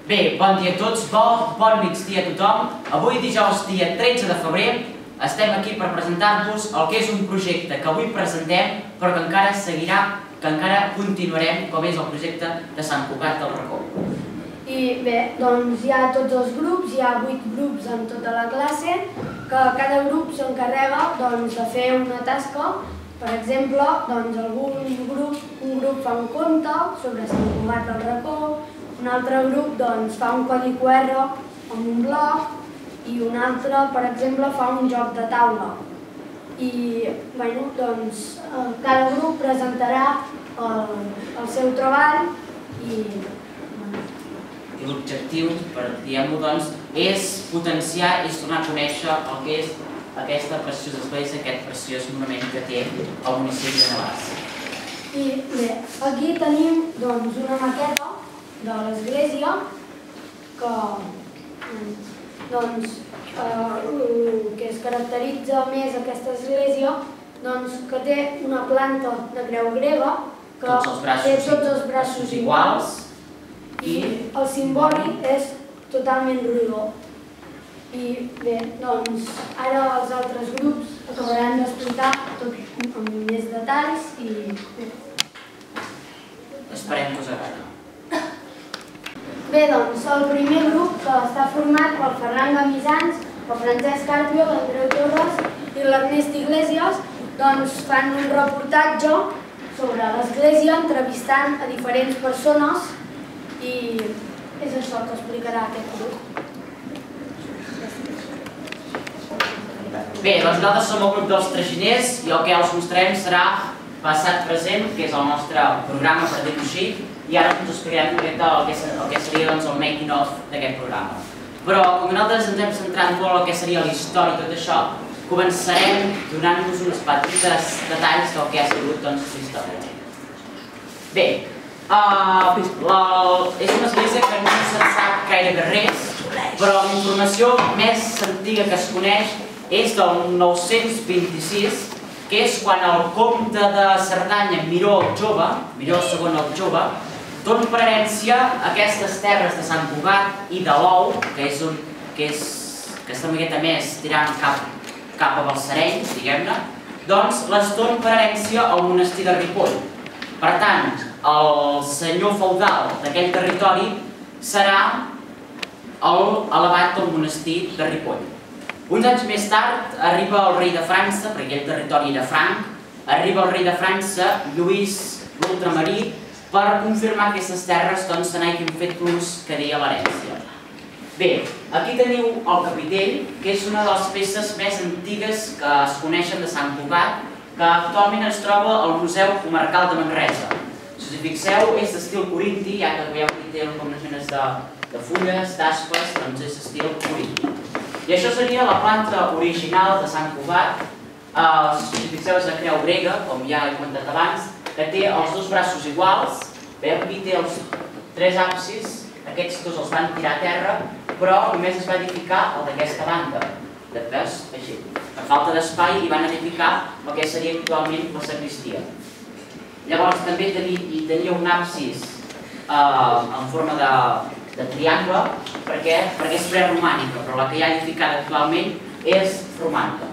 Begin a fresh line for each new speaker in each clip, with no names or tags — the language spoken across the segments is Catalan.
Bé, bon dia a tots, bon migdia a tothom. Avui, dijous, dia 13 de febrer, estem aquí per presentar-vos el que és un projecte que avui presentem, però que encara seguirà, que encara continuarem, com és el projecte de Sant Cugat del Racó.
I bé, doncs hi ha tots els grups, hi ha 8 grups en tota la classe, que cada grup s'encarrega de fer una tasca. Per exemple, un grup fa un conte sobre Sant Cugat del Racó, un altre grup fa un codi QR amb un blog i un altre, per exemple, fa un joc de taula. I cada grup presentarà el seu treball i
l'objectiu, diguem-ho doncs, és potenciar i tornar a conèixer el que és aquesta preciosa església, aquest preciós monument que té el municipi de Navàs.
I bé, aquí tenim una maqueta de l'església que es caracteritza més aquesta església que té una planta de creu grega que té tots els braços iguals i el simbòlic és totalment rodó. I bé, ara els altres grups acabaran d'explicar tot amb més detalls i bé.
Esperem que us agradi.
Bé, el primer grup, que està format pel Ferran Gamisans, el Francesc Carpio, l'Andreu Torres i l'Ernest Iglesias, fan un reportatge sobre l'església entrevistant a diferents persones i és això que explicarà aquest grup.
Bé, nosaltres som el grup dels Traginers i el que els mostrarem serà passat-present, que és el nostre programa, per dir-ho així, i ara us explicarem el que seria el making-of d'aquest programa. Però, com que nosaltres ens hem centrat molt en el que seria la història i tot això, començarem donant-vos uns petits detalls del que ha sigut la història. Bé, és una església que no se'n sap gairebé res, però la informació més antiga que es coneix és del 926, que és quan el comte de Cerdanya, Miró el Jove, Miró II el Jove, dona per herència aquestes terres de Sant Cugat i de l'Ou, que està una miqueta més tirant cap a Balsareny, diguem-ne, doncs les dona per herència al monestir de Ripoll. Per tant, el senyor feudal d'aquell territori serà l'abat del monestir de Ripoll. Uns anys més tard arriba el rei de França, perquè aquell territori era franc, arriba el rei de França, Lluís l'Ultramarí, per confirmar que aquestes terres se n'hagin fet l'ús que deia l'herència. Bé, aquí teniu el capitell, que és una de les peces més antigues que es coneixen de Sant Cugat, que actualment es troba al Museu Comarcal de Manresa. Si us hi fixeu, és d'estil corinti, ja que veieu que té unes menes de fulles, d'aspes, doncs és d'estil corinti. I això seria la planta original de Sant Cugat. Si us hi fixeu, és la creu grega, com ja he comentat abans, que té els dos braços iguals. Veieu que aquí té els 3 absis, aquests dos els van tirar a terra, però només es va edificar el d'aquesta banda. Després, així, per falta d'espai, hi van edificar el que seria actualment la sagristia. Llavors també tenia un absis en forma de triangle, perquè és preromànica, però la que hi ha edificada actualment és romànica.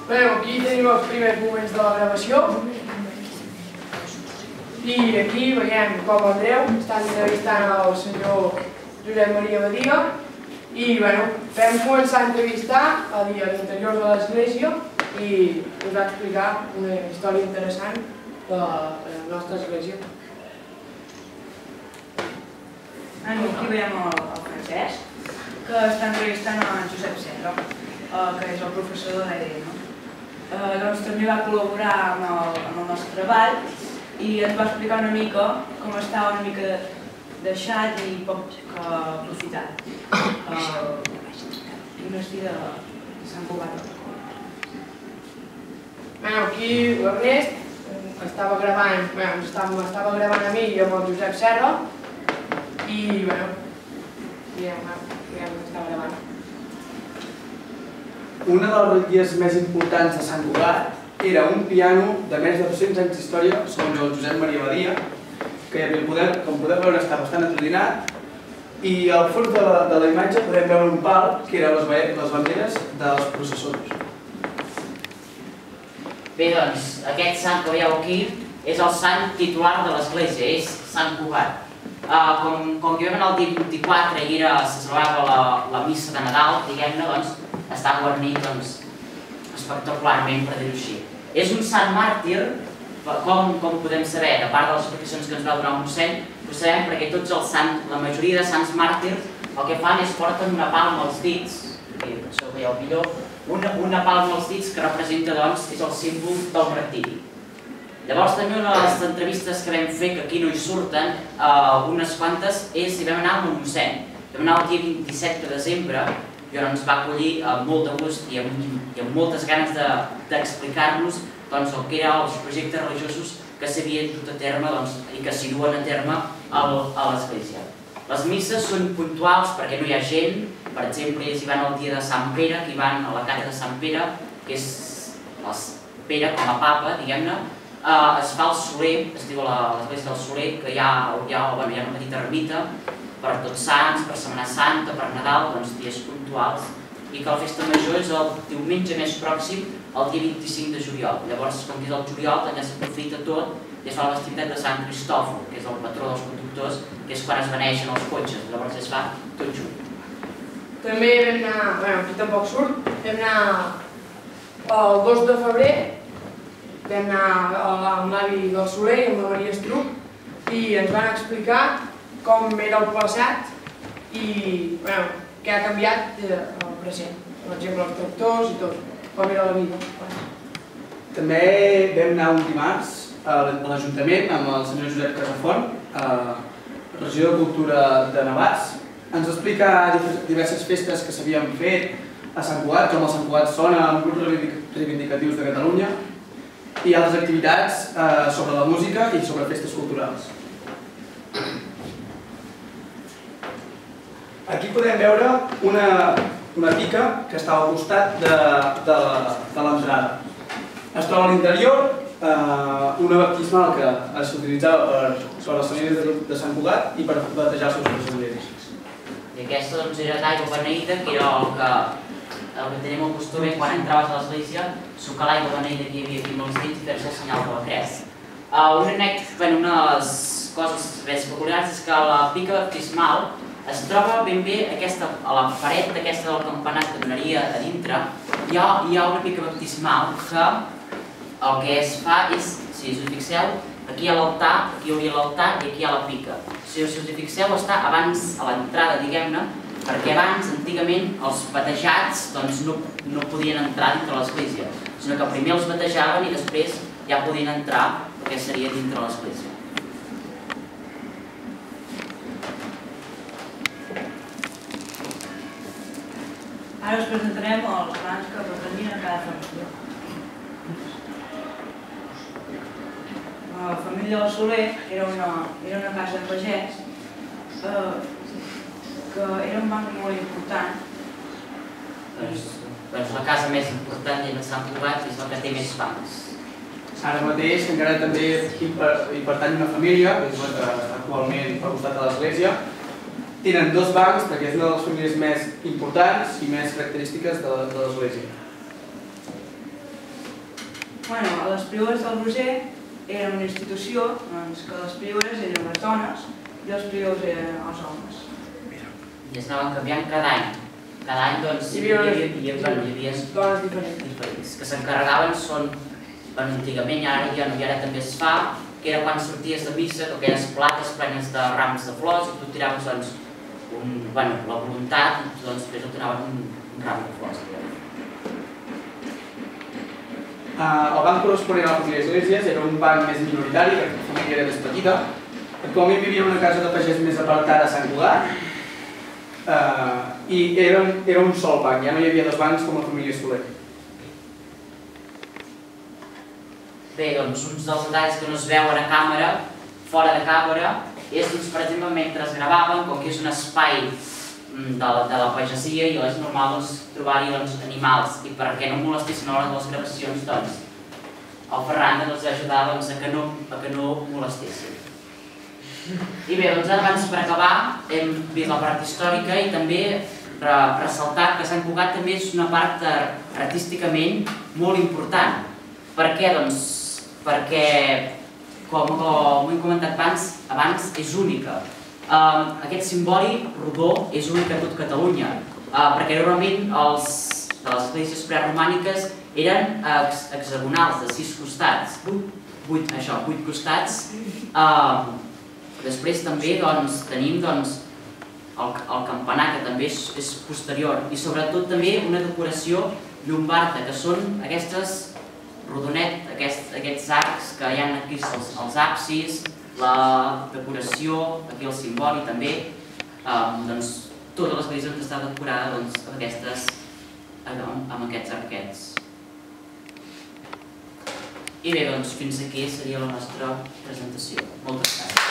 Bé, aquí tenim els primers moments de la gravació i aquí veiem com l'Andreu està entrevistant el senyor Josep Maria Badia i vam començar a entrevistar a l'interior de l'església i us va explicar una història interessant de la nostra església.
Aquí veiem el Francesc, que està entrevistant en Josep Serra, que és el professor de l'EDN. També va col·laborar amb el nostre treball i ens va explicar una mica com estava una mica deixat i poc aprofitat el monestir de Sant Cugat.
Aquí l'Ernest m'estava gravant a mi i amb el Josep Serra i ja m'estava gravant.
Una de les relíquies més importants de Sant Cugat era un piano de més de 200 anys d'història, segons el Josep Maria Badia, que que hi havia, com podeu veure, està bastant atrodinat, i al fons de la imatge podem veure un pal que eren les banderes dels processons.
Bé, doncs, aquest sant que veieu aquí és el sant titular de l'església, és Sant Cugat. Com que vam anar el dia 24 i se celebrava la missa de Nadal, diguem-ne, doncs, està guarnit espectacularment, per dir-ho així. És un sant màrtir, com podem saber, de part de les explicacions que ens va donar el mossèn, ho sabem perquè tots els sants, la majoria de sants màrtirs, el que fan és porten una palma als dits, que això ho veieu millor, una palma als dits que representa, doncs, és el símbol del martiri. Llavors també una de les entrevistes que vam fer, que aquí no hi surten, unes quantes, és si vam anar amb el mossèn. Vam anar el dia 27 de desembre, i on ens va acollir amb molt de gust i amb moltes ganes d'explicar-nos el que eren els projectes religiosos que s'havien dut a terme i que s'hi duen a terme a l'església. Les misses són puntuals perquè no hi ha gent, per exemple, ells hi van el dia de Sant Pere, que hi van a la casa de Sant Pere, que és Pere com a papa, diguem-ne. Es fa el Soler, es diu l'església del Soler, que hi ha una petita ermita per Tots Sants, per Setmana Santa, per Nadal, dies puntuals, i que la festa major és el diumenge més pròxim, el dia 25 de juliol. Llavors, com que és el juliol, també s'aprofita tot i es fa la festivitat de Sant Cristòfol, que és el patró dels conductors, que és quan es beneixen els cotxes, llavors es fa tot junt.
També vam anar, aquí tampoc surt, vam anar el 2 de febrer, vam anar amb l'avi del Soler i amb la Maria Estruc i ens van explicar com era el passat i què ha canviat el present. Per exemple, els tractors i tot, com era la vida.
També vam anar un dimarts a l'Ajuntament amb el senyor Josep Casafont, regidor de Cultura de Navàs. Ens explica diverses festes que s'havien fet a Sant Cugat, com el Sant Cugat Sona, amb grups reivindicatius de Catalunya, i altres activitats sobre la música i sobre festes culturals. Aquí podem veure una pica que està al costat de l'entrada. Es troba a l'interior una baptismal que s'utilitzava per les famílies de Sant Cugat i per batejar els seus presoners.
I aquesta era d'aigua beneïda, que era el que tenim el costum quan entraves a l'església, sucar l'aigua beneïda que hi havia aquí amb els dits i fer-se el senyal de la cresta. Una de les coses més peculiars és que la pica baptismal es troba ben bé a la paret d'aquesta del campanat que donaria a dintre. Hi ha una pica baptismal que el que es fa és, si us hi fixeu, aquí hi ha l'altar, aquí hi hauria l'altar i aquí hi ha la pica. Si us hi fixeu, està abans a l'entrada, diguem-ne, perquè abans, antigament, els batejats no podien entrar dintre l'església, sinó que primer els batejaven i després ja podien entrar perquè seria dintre l'església.
Ara us presentarem els grans que pertanyien a cada família. La família del Soler era una casa de pagès que era un banc molt important.
Doncs la casa més important de Sant Cugat és la que té més bancs.
Ara mateix encara també hi pertany una família, que és actualment al costat de l'església. Tenen 2 bancs perquè és una de les famílies més importants i més característiques de l'església.
Les priores del Roser eren una institució que les priores eren les dones i els priors eren els homes.
I es anaven canviant cada any. Cada any hi havia dones diferents que s'encarregaven, antigament i ara també es fa, que era quan sorties de missa, aquelles plates plenes de rams de flors i tu tiraves la voluntat i després et donaven un ram de flors.
El banc corresponent a la família Iglesias era un banc més minoritari perquè la família era més petita. Actualment vivia en una casa de pagès més apartada a Sant Cugat i era un sol banc, ja no hi havia 2 bancs com la família Soler.
Bé, uns dels detalls que no es veuen a càmera, fora de càmera, és, per exemple, mentre es gravaven, com que és un espai de la pagesia i és normal trobar-hi animals i perquè no molestessin a l'hora de les gravacions, el Ferran ens va ajudar a que no molestessin. I bé, doncs abans per acabar hem vist la part històrica i també ressaltar que Sant Cugat també és una part artísticament molt important. Per què? Doncs perquè, com hem comentat abans, és única. Aquest simboli rodó és únic a tot Catalunya, perquè normalment de les esglésies preromàniques eren hexagonals, de 6 costats, 8 costats. Després també tenim el campanar, que també és posterior, i sobretot també una decoració llombarda, que són aquestes rodonet, aquests arcs que hi ha aquí als absis, la decoració, aquí el simboli també, tota l'església està decorada amb aquests arquets. I bé, fins aquí seria la nostra presentació. Moltes gràcies.